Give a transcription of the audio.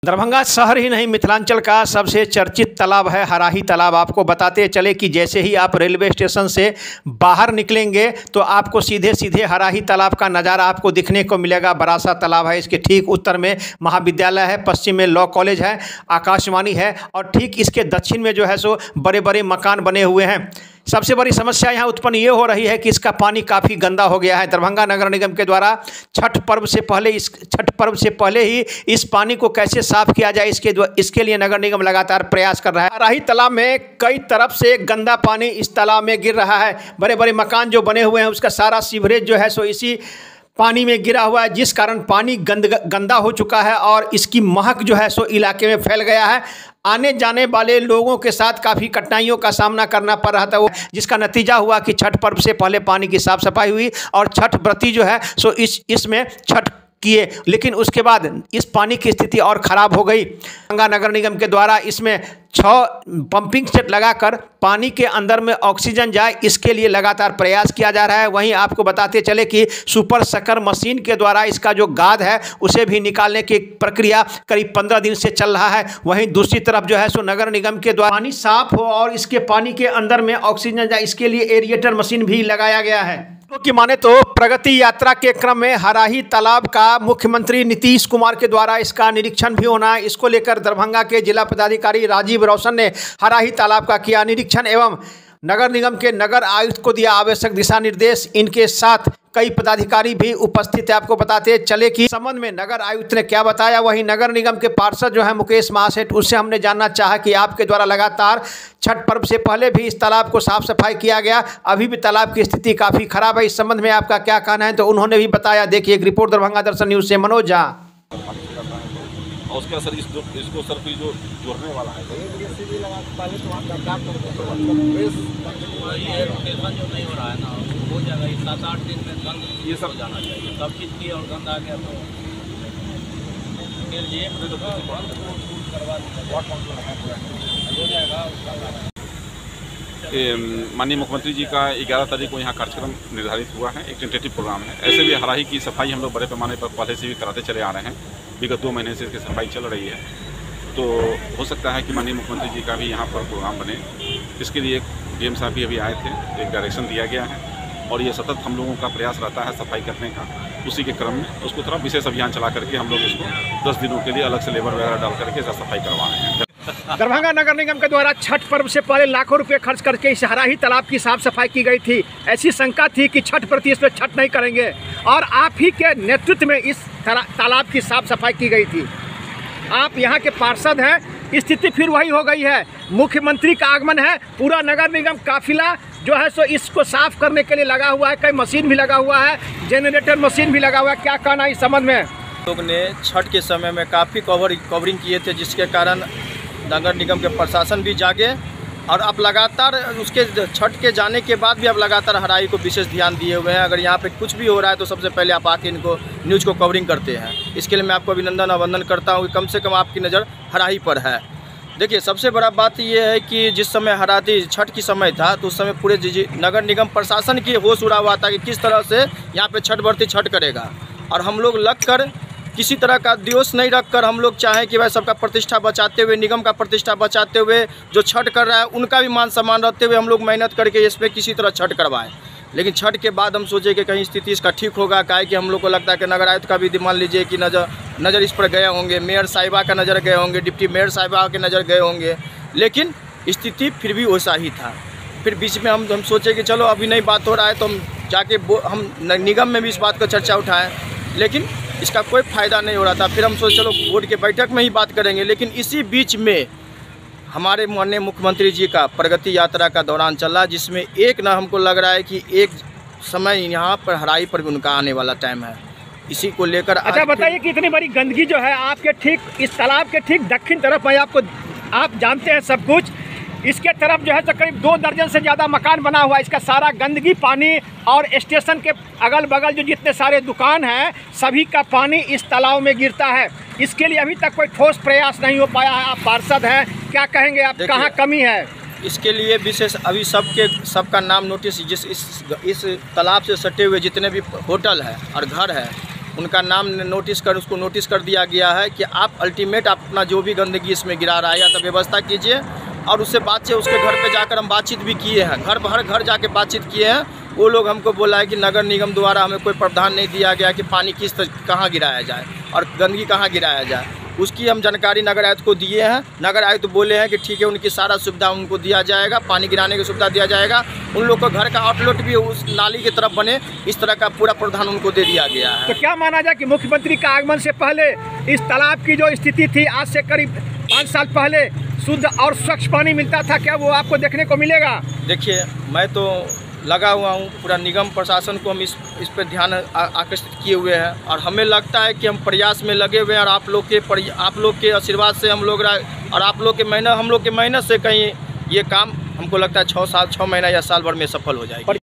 दरभंगा शहर ही नहीं, मिथिलांचल का सबसे चर्चित तालाब है हराही तालाब। आपको बताते चले कि जैसे ही आप रेलवे स्टेशन से बाहर निकलेंगे तो आपको सीधे सीधे हराही तालाब का नज़ारा आपको दिखने को मिलेगा। बड़ा सा तालाब है, इसके ठीक उत्तर में महाविद्यालय है, पश्चिम में लॉ कॉलेज है, आकाशवाणी है और ठीक इसके दक्षिण में जो है सो बड़े बड़े मकान बने हुए हैं। सबसे बड़ी समस्या यहाँ उत्पन्न ये हो रही है कि इसका पानी काफ़ी गंदा हो गया है। दरभंगा नगर निगम के द्वारा छठ पर्व से पहले ही इस पानी को कैसे साफ किया जाए, इसके लिए नगर निगम लगातार प्रयास कर रहा है। हराही तालाब में कई तरफ से गंदा पानी इस तालाब में गिर रहा है। बड़े बड़े मकान जो बने हुए हैं उसका सारा सीवरेज जो है सो इसी पानी में गिरा हुआ है, जिस कारण पानी गंदा हो चुका है और इसकी महक जो है सो इलाके में फैल गया है। आने जाने वाले लोगों के साथ काफ़ी कठिनाइयों का सामना करना पड़ रहा था, जिसका नतीजा हुआ कि छठ पर्व से पहले पानी की साफ सफाई हुई और छठ व्रती जो है सो इसमें छठ किए, लेकिन उसके बाद इस पानी की स्थिति और ख़राब हो गई। दरभंगा नगर निगम के द्वारा इसमें 6 पंपिंग सेट लगाकर पानी के अंदर में ऑक्सीजन जाए, इसके लिए लगातार प्रयास किया जा रहा है। वहीं आपको बताते चले कि सुपर शकर मशीन के द्वारा इसका जो गाद है उसे भी निकालने की प्रक्रिया करीब 15 दिन से चल रहा है। वहीं दूसरी तरफ जो है सो नगर निगम के द्वारा पानी साफ हो और इसके पानी के अंदर में ऑक्सीजन जाए, इसके लिए एरिएटर मशीन भी लगाया गया है। की माने तो प्रगति यात्रा के क्रम में हराही तालाब का मुख्यमंत्री नीतीश कुमार के द्वारा इसका निरीक्षण भी होना है। इसको लेकर दरभंगा के जिला पदाधिकारी राजीव रोशन ने हराही तालाब का किया निरीक्षण एवं नगर निगम के नगर आयुक्त को दिया आवश्यक दिशा निर्देश। इनके साथ कई पदाधिकारी भी उपस्थित है। आपको बताते चले कि संबंध में नगर आयुक्त ने क्या बताया। वहीं नगर निगम के पार्षद जो है मुकेश महासेठ, उससे हमने जानना चाहा कि आपके द्वारा लगातार छठ पर्व से पहले भी इस तालाब को साफ सफाई किया गया, अभी भी तालाब की स्थिति काफ़ी खराब है, इस संबंध में आपका क्या कहना है। तो उन्होंने भी बताया। देखिए एक रिपोर्ट दरभंगा दर्शन न्यूज़ से मनोज झा। उसका सर इसको सर फिर जो जोड़ने वाला है पहले तो ये रोटेशन जो नहीं हो रहा है ना हो जाएगा। 7-8 दिन में गंद ये सब जाना चाहिए, सब चीज़ की और गंद आ गया तो हो जाएगा। माननीय मुख्यमंत्री जी का 11 तारीख को यहाँ कार्यक्रम निर्धारित हुआ है, एक टेंटेटिव प्रोग्राम है। ऐसे भी हराही की सफाई हम लोग बड़े पैमाने पर पहले से भी कराते चले आ रहे हैं, विगत 2 महीने से इसकी सफाई चल रही है। तो हो सकता है कि माननीय मुख्यमंत्री जी का भी यहाँ पर प्रोग्राम बने। इसके लिए एक डीएम साहब भी अभी आए थे, एक डायरेक्शन दिया गया है और ये सतत हम लोगों का प्रयास रहता है सफाई करने का। उसी के क्रम में उसको थोड़ा विशेष अभियान चला करके हम लोग इसको 10 दिनों के लिए अलग से लेबर वगैरह डाल करके इसका सफाई करवा रहे हैं। दरभंगा नगर निगम के द्वारा छठ पर्व से पहले लाखों रुपए खर्च करके इस हराही तालाब की साफ सफाई की गई थी। ऐसी शंका थी कि छठ व्रती इसमें छठ नहीं करेंगे और आप ही के नेतृत्व में इस तालाब की साफ सफाई की गई थी। आप यहाँ के पार्षद हैं, स्थिति फिर वही हो गई है। मुख्यमंत्री का आगमन है, पूरा नगर निगम काफिला जो है सो इसको साफ करने के लिए लगा हुआ है। कई मशीन भी लगा हुआ है, जनरेटर मशीन भी लगा हुआ है। क्या कहना इस संबंध में? लोग ने छठ के समय में काफ़ी कवरिंग किए थे, जिसके कारण नगर निगम के प्रशासन भी जागे और अब लगातार उसके छठ के जाने के बाद भी अब लगातार हराही को विशेष ध्यान दिए हुए हैं। अगर यहाँ पे कुछ भी हो रहा है तो सबसे पहले आप आके इनको न्यूज़ को कवरिंग करते हैं। इसके लिए मैं आपको अभिनंदन अवंदन करता हूँ कि कम से कम आपकी नज़र हराही पर है। देखिए सबसे बड़ा बात यह है कि जिस समय हराही छठ की समय था तो उस समय पूरे नगर निगम प्रशासन की होश उड़ा हुआ था कि किस तरह से यहाँ पे छठ व्रती छठ करेगा और हम लोग लग कर किसी तरह का दोष नहीं रखकर हम लोग चाहें कि भाई सबका प्रतिष्ठा बचाते हुए, निगम का प्रतिष्ठा बचाते हुए जो छठ कर रहा है उनका भी मान सम्मान रखते हुए हम लोग मेहनत करके इस पर किसी तरह छठ करवाएं। लेकिन छठ के बाद हम सोचे कि कहीं स्थिति इसका ठीक होगा, काहे कि हम लोग को लगता है कि नगर आयुक्त का भी मान लीजिए कि नज़र इस पर गए होंगे, मेयर साहिबा का नज़र गए होंगे, डिप्टी मेयर साहिबा के नज़र गए होंगे, लेकिन स्थिति फिर भी वैसा ही था। फिर बीच में हम सोचे कि चलो अभी नहीं बात हो रहा है तो हम जाके हम निगम में भी इस बात का चर्चा उठाएँ, लेकिन इसका कोई फ़ायदा नहीं हो रहा था। फिर हम सोचे चलो बोर्ड के बैठक में ही बात करेंगे। लेकिन इसी बीच में हमारे माननीय मुख्यमंत्री जी का प्रगति यात्रा का दौरान चला, जिसमें एक ना हमको लग रहा है कि एक समय यहाँ पर हराही पर भी उनका आने वाला टाइम है। इसी को लेकर अच्छा बताइए कि इतनी बड़ी गंदगी जो है आपके ठीक इस तालाब के ठीक दक्षिण तरफ है, आप जानते हैं सब कुछ। इसके तरफ जो है तो करीब 2 दर्जन से ज़्यादा मकान बना हुआ है। इसका सारा गंदगी पानी और स्टेशन के अगल बगल जो जितने सारे दुकान हैं सभी का पानी इस तालाब में गिरता है। इसके लिए अभी तक कोई ठोस प्रयास नहीं हो पाया है। आप पार्षद हैं, क्या कहेंगे आप, कहाँ कमी है? इसके लिए विशेष अभी सबका नाम नोटिस इस तालाब से सटे हुए जितने भी होटल है और घर है उनका नाम नोटिस कर उसको नोटिस कर दिया गया है कि आप अल्टीमेट आप अपना जो भी गंदगी इसमें गिरा रहा है या तो व्यवस्था कीजिए। और उससे बातचीत उसके घर पे जाकर हम बातचीत भी किए हैं, हर घर जाके बातचीत किए हैं। वो लोग हमको बोला है कि नगर निगम द्वारा हमें कोई प्रावधान नहीं दिया गया कि पानी कहाँ गिराया जाए और गंदगी कहाँ गिराया जाए। उसकी हम जानकारी नगर आयुक्त को दिए हैं। नगर आयुक्त तो बोले हैं कि ठीक है, उनकी सारा सुविधा उनको दिया जाएगा, पानी गिराने की सुविधा दिया जाएगा। उन लोग को घर का आउटलेट भी उस नाली की तरफ बने, इस तरह का पूरा प्रावधान उनको दे दिया गया है। तो क्या माना जाए कि मुख्यमंत्री का आगमन से पहले इस तालाब की जो स्थिति थी, आज से करीब 5 साल पहले शुद्ध और स्वच्छ पानी मिलता था, क्या वो आपको देखने को मिलेगा? देखिए, मैं तो लगा हुआ हूँ, पूरा निगम प्रशासन को हम इस पर ध्यान आकर्षित किए हुए हैं और हमें लगता है कि हम प्रयास में लगे हुए हैं और आप लोग के आशीर्वाद से हम लोग और आप लोग के मेहनत से कहीं ये काम हमको लगता है 6 महीना या साल भर में सफल हो जाएगी।